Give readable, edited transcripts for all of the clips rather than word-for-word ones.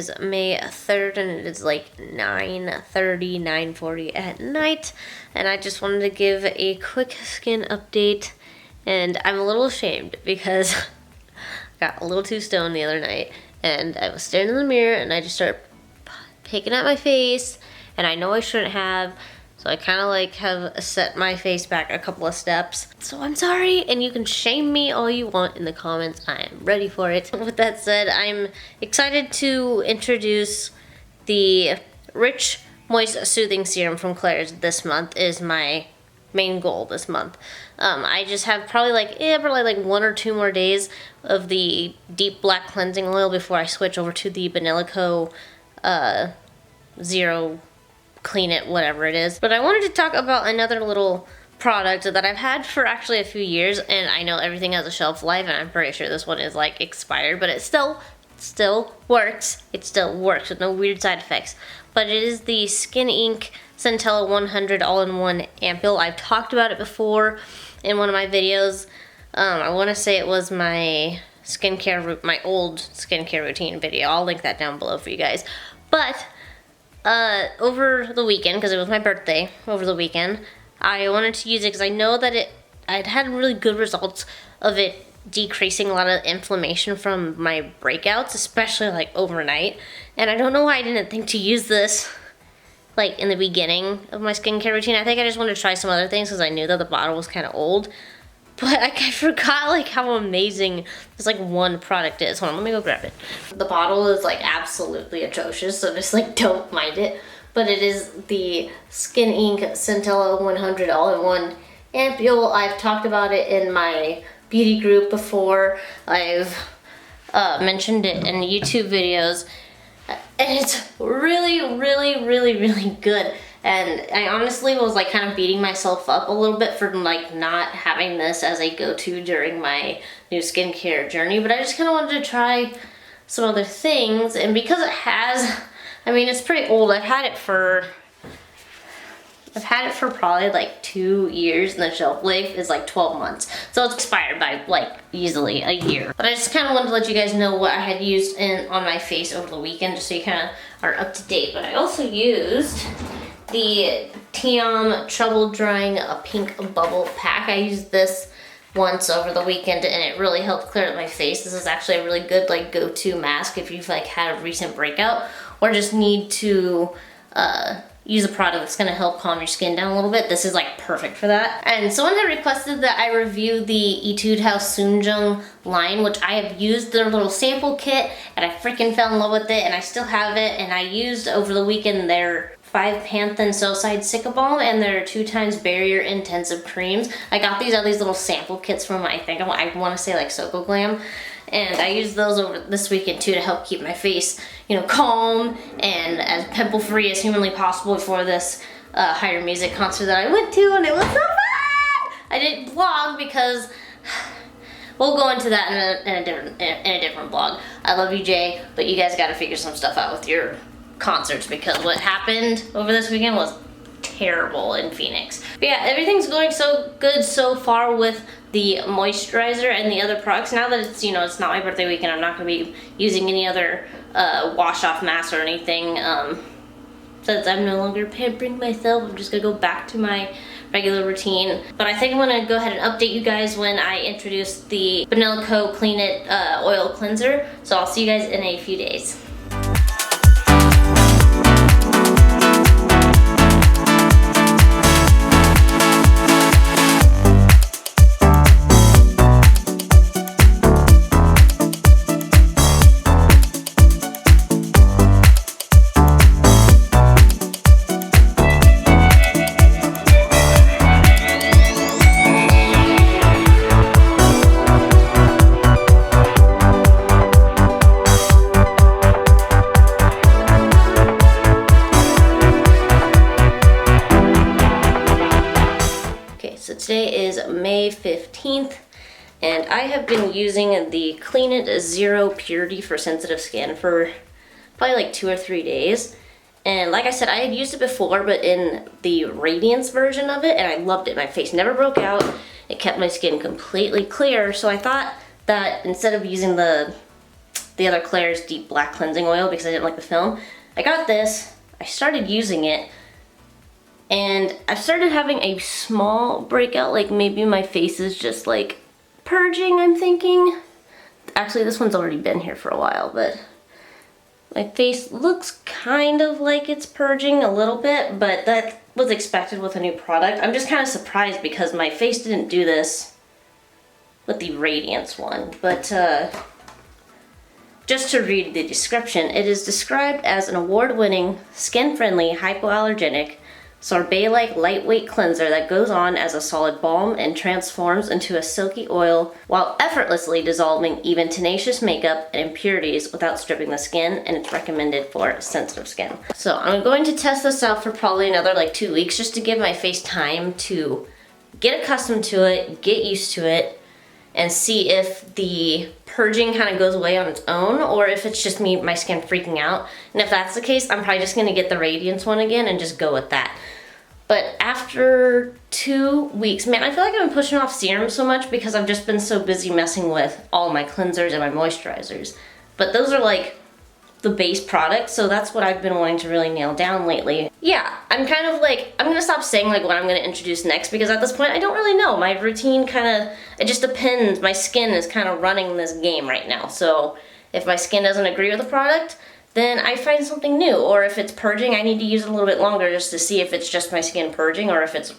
is May 3rd and it is like 9:30, 9:40 at night. And I just wanted to give a quick skin update. And I'm a little ashamed because I got a little too stoned the other night. And I was staring in the mirror and I just started picking at my face. And I know I shouldn't have. So I kind of like have set my face back a couple of steps. So I'm sorry, and you can shame me all you want in the comments. I am ready for it. With that said, I'm excited to introduce the Rich Moist Soothing Serum from Klairs this month. Is my main goal this month. I just have probably like 1 or 2 more days of the deep black cleansing oil before I switch over to the Banila Zero Clean It, whatever it is. But I wanted to talk about another little product that I've had for actually a few years, and I know everything has a shelf life, and I'm pretty sure this one is like expired, but it still works. It still works with no weird side effects. But it is the Skin Inc. Centella 100 All-in-One Ampule. I've talked about it before in one of my videos. I want to say it was my old skincare routine video. I'll link that down below for you guys. But over the weekend, because it was my birthday over the weekend, I wanted to use it because I know that I'd had really good results of it decreasing a lot of inflammation from my breakouts, especially like overnight. And I don't know why I didn't think to use this like in the beginning of my skincare routine. I think I just wanted to try some other things because I knew that the bottle was kind of old. But I forgot like how amazing this like one product is. Hold on, let me go grab it. The bottle is like absolutely atrocious, so just like don't mind it. But it is the Skin Inc. Centella 100 All-in-One Ampule. I've talked about it in my beauty group before. I've mentioned it in YouTube videos. And it's really, really, really, really good. And I honestly was like kind of beating myself up a little bit for like not having this as a go-to during my new skincare journey. But I just kind of wanted to try some other things. And because it has, I mean, it's pretty old. I've had it for probably like 2 years, and the shelf life is like 12 months. So it's expired by like easily a year. But I just kind of wanted to let you guys know what I had used on my face over the weekend, just so you kind of are up to date. But I also used the Tiam Trouble Drying Pink Bubble Pack. I used this once over the weekend and it really helped clear up my face. This is actually a really good like go-to mask if you've like had a recent breakout or just need to use a product that's gonna help calm your skin down a little bit. This is like perfect for that. And someone had requested that I review the Etude House Sunjung line, which I have used their little sample kit and I freaking fell in love with it and I still have it. And I used over the weekend their 5-Panthen Sulcide Cica Balm and their 2x Barrier Intensive Creams. I got these little sample kits from I want to say like Soko Glam. And I used those over this weekend too to help keep my face, you know, calm and as pimple free as humanly possible before this Higher Music concert that I went to, and it was so fun! I didn't vlog because we'll go into that in a different vlog. I love you, Jay, but you guys got to figure some stuff out with your concerts because what happened over this weekend was terrible in Phoenix. But yeah, everything's going so good so far with the moisturizer and the other products. Now that it's, you know, it's not my birthday weekend, I'm not going to be using any other wash off masks or anything. Since I'm no longer pampering myself, I'm just going to go back to my regular routine. But I think I'm going to go ahead and update you guys when I introduce the Banila Clean It Oil Cleanser. So I'll see you guys in a few days. Today is May 15th, and I have been using the Clean It Zero Purity for sensitive skin for probably like 2 or 3 days. And like I said, I had used it before, but in the Radiance version of it, and I loved it. My face never broke out. It kept my skin completely clear, so I thought that instead of using the the other Klairs Deep Black Cleansing Oil because I didn't like the film. I got this, I started using it, and I've started having a small breakout, like maybe my face is just like purging, I'm thinking. Actually, this one's already been here for a while, but my face looks kind of like it's purging a little bit, but that was expected with a new product. I'm just kind of surprised because my face didn't do this with the Radiance one, but just to read the description, it is described as an award-winning, skin-friendly, hypoallergenic, sorbet-like lightweight cleanser that goes on as a solid balm and transforms into a silky oil while effortlessly dissolving even tenacious makeup and impurities without stripping the skin, and it's recommended for sensitive skin. So I'm going to test this out for probably another like 2 weeks just to give my face time to get accustomed to it, get used to it, and see if the purging kind of goes away on its own or if it's just my skin freaking out. And if that's the case, I'm probably just gonna get the Radiance one again and just go with that. But after 2 weeks, man, I feel like I've been pushing off serum so much because I've just been so busy messing with all my cleansers and my moisturizers. But those are like the base products, so that's what I've been wanting to really nail down lately. Yeah, I'm kind of like, I'm gonna stop saying like what I'm gonna introduce next because at this point I don't really know. My routine it just depends. My skin is kind of running this game right now. So if my skin doesn't agree with the product, then I find something new. Or if it's purging, I need to use it a little bit longer just to see if it's just my skin purging or if it's,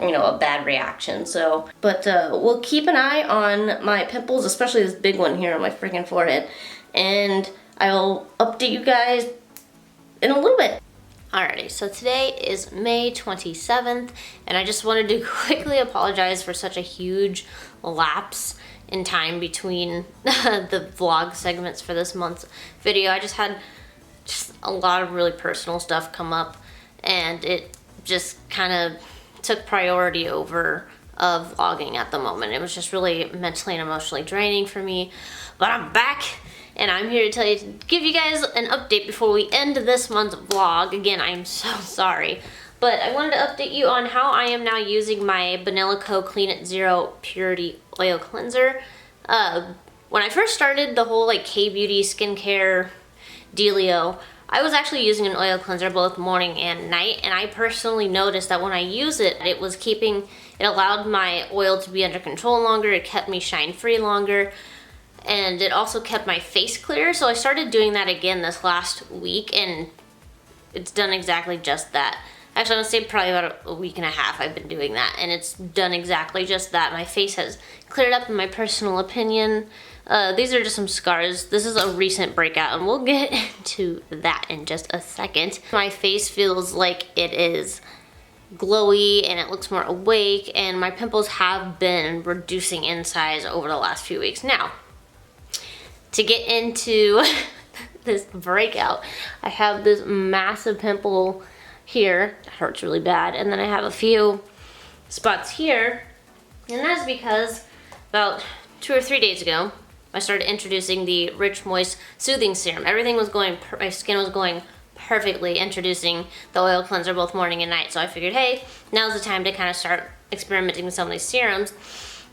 you know, a bad reaction. So, but we'll keep an eye on my pimples, especially this big one here on my freaking forehead. And I'll update you guys in a little bit. Alrighty, so today is May 27th, and I just wanted to quickly apologize for such a huge lapse in time between the vlog segments for this month's video. I just had a lot of really personal stuff come up, and it just kind of took priority over vlogging at the moment. It was just really mentally and emotionally draining for me, but I'm back. And I'm here to tell you, to give you guys an update before we end this month's vlog. Again, I am so sorry. But I wanted to update you on how I am now using my Banila Clean It Zero Purity Oil Cleanser. When I first started the whole like K-Beauty skincare dealio, I was actually using an oil cleanser both morning and night. And I personally noticed that when I use it, it allowed my oil to be under control longer. It kept me shine free longer. And it also kept my face clear, so I started doing that again this last week, and it's done exactly just that. Actually, I'm gonna say probably about a week and a half I've been doing that, and it's done exactly just that. My face has cleared up in my personal opinion. These are just some scars. This is a recent breakout, and we'll get into that in just a second. My face feels like it is glowy and it looks more awake, and my pimples have been reducing in size over the last few weeks. Now, to get into this breakout, I have this massive pimple here. It hurts really bad. And then I have a few spots here. And that's because about 2 or 3 days ago, I started introducing the Rich Moist Soothing Serum. Everything was going, my skin was going perfectly, introducing the oil cleanser both morning and night. So I figured, hey, now's the time to kind of start experimenting with some of these serums.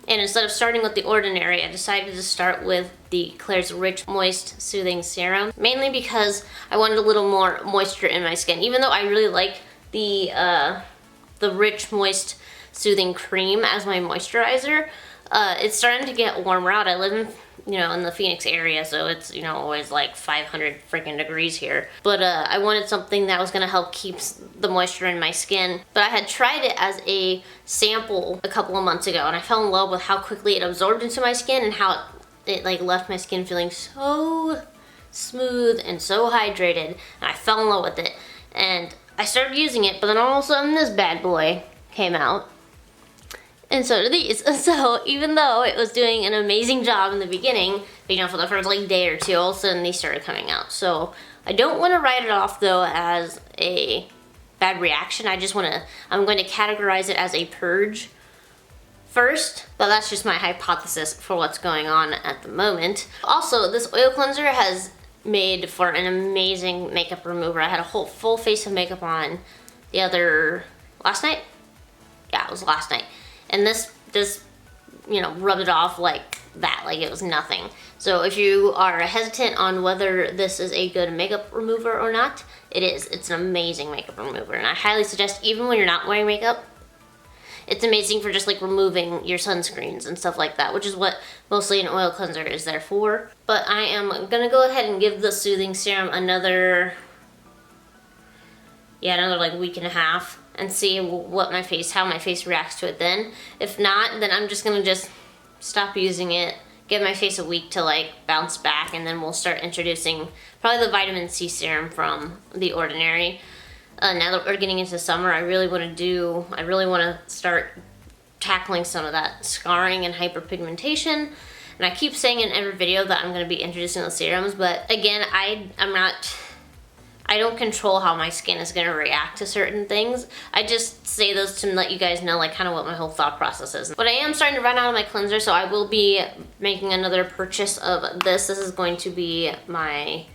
And instead of starting with the Ordinary, I decided to start with the Klairs Rich Moist Soothing Serum. Mainly because I wanted a little more moisture in my skin. Even though I really like the Rich Moist Soothing Cream as my moisturizer, it's starting to get warmer out. I live in the Phoenix area, so it's, always like 500 freaking degrees here. But I wanted something that was gonna help keep the moisture in my skin. But I had tried it as a sample a couple of months ago, and I fell in love with how quickly it absorbed into my skin and how it like left my skin feeling so smooth and so hydrated. And I fell in love with it. And I started using it, but then all of a sudden this bad boy came out. And so do these. So even though it was doing an amazing job in the beginning, for the first like day or two, all of a sudden these started coming out. So I don't want to write it off though as a bad reaction. I'm going to categorize it as a purge first, but that's just my hypothesis for what's going on at the moment. Also, this oil cleanser has made for an amazing makeup remover. I had a whole full face of makeup on last night? Yeah, it was last night. And this rubbed it off like that, like it was nothing. So if you are hesitant on whether this is a good makeup remover or not, it is. It's an amazing makeup remover, and I highly suggest, even when you're not wearing makeup, it's amazing for just like removing your sunscreens and stuff like that, which is what mostly an oil cleanser is there for. But I am gonna go ahead and give the Soothing Serum another like week and a half and see what how my face reacts to it then. If not, then I'm just gonna stop using it, give my face a week to like bounce back, and then we'll start introducing probably the vitamin C serum from The Ordinary. Now that we're getting into summer, I really want to start tackling some of that scarring and hyperpigmentation. And I keep saying in every video that I'm going to be introducing those serums, but again, I don't control how my skin is going to react to certain things. I just say those to let you guys know like kind of what my whole thought process is. But I am starting to run out of my cleanser, so I will be making another purchase of this. This is going to be my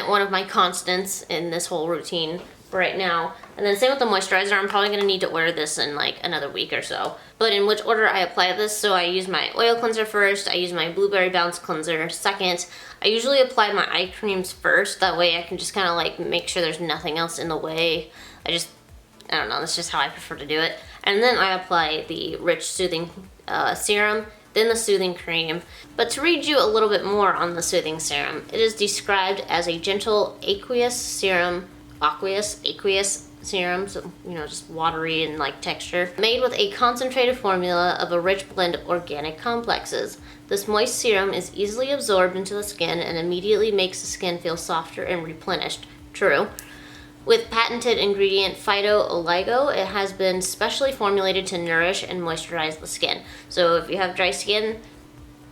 one of my constants in this whole routine right now. And then same with the moisturizer. I'm probably going to need to order this in like another week or so. But in which order I apply this, so I use my oil cleanser first, I use my Blueberry Bounce cleanser second. I usually apply my eye creams first, that way I can just kind of like make sure there's nothing else in the way. I don't know, that's just how I prefer to do it. And then I apply the Rich Soothing Serum, then the Soothing Cream. But to read you a little bit more on the Soothing Serum, it is described as a gentle aqueous serum, aqueous serum, so just watery and like texture, made with a concentrated formula of a rich blend of organic complexes. This moist serum is easily absorbed into the skin and immediately makes the skin feel softer and replenished. True. With patented ingredient phyto-oligo, it has been specially formulated to nourish and moisturize the skin. So if you have dry skin,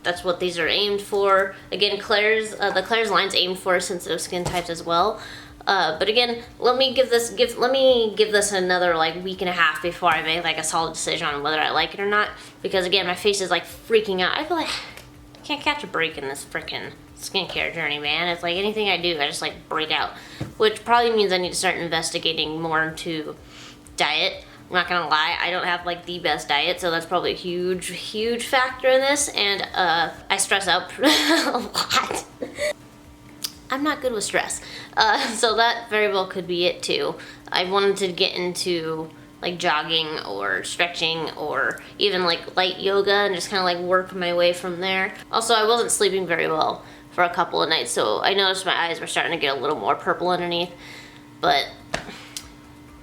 that's what these are aimed for. Again, Klairs, the Klairs line's aimed for sensitive skin types as well. But again, let me give this another like week and a half before I make like a solid decision on whether I like it or not. Because again, my face is like freaking out. I feel like I can't catch a break in this freaking skincare journey, man. It's like anything I do, I just like break out. Which probably means I need to start investigating more into diet. I'm not gonna lie, I don't have like the best diet, so that's probably a huge factor in this. And I stress out a lot. I'm not good with stress. So that very well could be it too. I wanted to get into like jogging or stretching or even like light yoga and just kind of like work my way from there. Also, I wasn't sleeping very well for a couple of nights, so I noticed my eyes were starting to get a little more purple underneath. But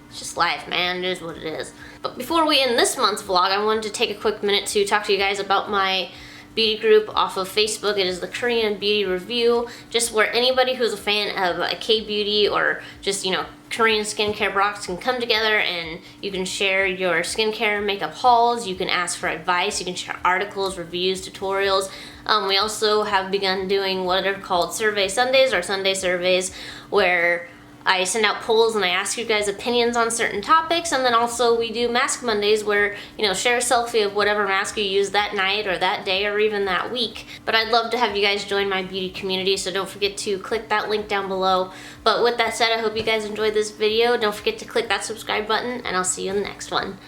it's just life, man. It is what it is. But before we end this month's vlog, I wanted to take a quick minute to talk to you guys about my beauty group off of Facebook. It is the Korean Beauty Review, just where anybody who's a fan of K-beauty or just, Korean skincare products can come together and you can share your skincare makeup hauls, you can ask for advice, you can share articles, reviews, tutorials. We also have begun doing what are called Survey Sundays or Sunday surveys, where I send out polls and I ask you guys opinions on certain topics. And then also we do Mask Mondays where, share a selfie of whatever mask you use that night or that day or even that week. But I'd love to have you guys join my beauty community, so don't forget to click that link down below. But with that said, I hope you guys enjoyed this video. Don't forget to click that subscribe button, and I'll see you in the next one.